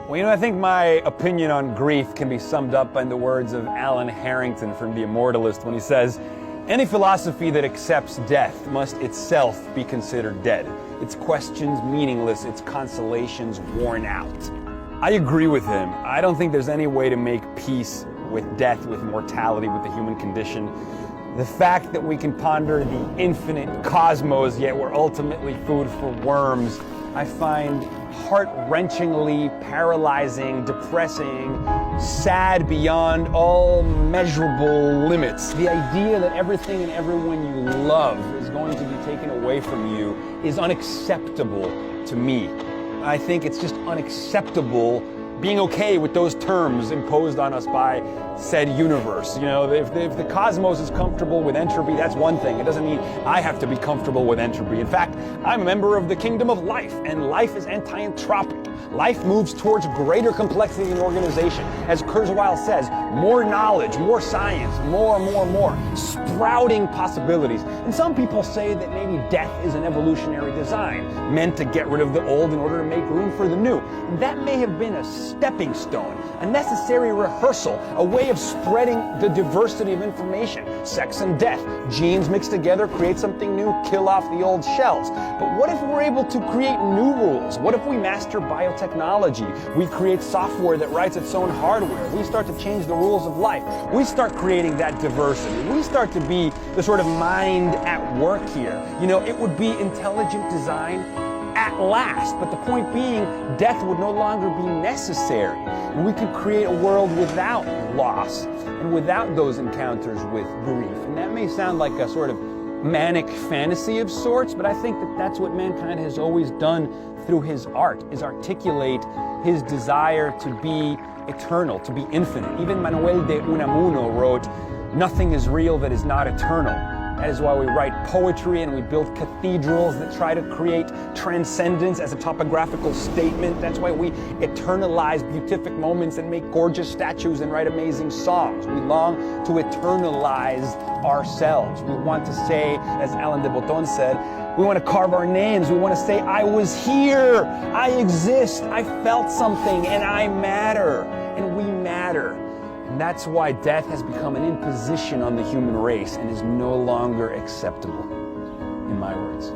Well, I think my opinion on grief can be summed up in the words of Alan Harrington from The Immortalist when he says, "Any philosophy that accepts death must itself be considered dead. Its questions meaningless, its consolations worn out." I agree with him. I don't think there's any way to make peace with death, with mortality, with the human condition. The fact that we can ponder the infinite cosmos, yet we're ultimately food for worms, I find heart-wrenchingly paralyzing, depressing, sad beyond all measurable limits. The idea that everything and everyone you love is going to be taken away from you is unacceptable to me. I think it's just unacceptable being okay with those terms imposed on us by said universe. You know, if the cosmos is comfortable with entropy, that's one thing. It doesn't mean I have to be comfortable with entropy. In fact, I'm a member of the kingdom of life, and life is anti-entropic. Life moves towards greater complexity and organization. As Kurzweil says, more knowledge, more science, more, sprouting possibilities. And some people say that maybe death is an evolutionary design, meant to get rid of the old in order to make room for the new. And that may have been a stepping stone, a necessary rehearsal, a way of spreading the diversity of information. Sex and death, genes mixed together, create something new, kill off the old shells. But what if we're able to create new rules? What if we master biotechnology? We create software that writes its own hardware. We start to change the rules of life. We start creating that diversity. We start to be the sort of mind at work here. You know, it would be intelligent design at last, but the point being, death would no longer be necessary. And we could create a world without loss and without those encounters with grief. And that may sound like a sort of manic fantasy of sorts, but I think that that's what mankind has always done through his art, is articulate his desire to be eternal, to be infinite. Even Manuel de Unamuno wrote, "Nothing is real that is not eternal." That is why we write poetry and we build cathedrals that try to create transcendence as a topographical statement. That's why we eternalize beatific moments and make gorgeous statues and write amazing songs. We long to eternalize ourselves. We want to say, as Alain de Botton said, we want to carve our names. We want to say, I was here, I exist, I felt something, and I matter, and we matter. And that's why death has become an imposition on the human race and is no longer acceptable, in my words.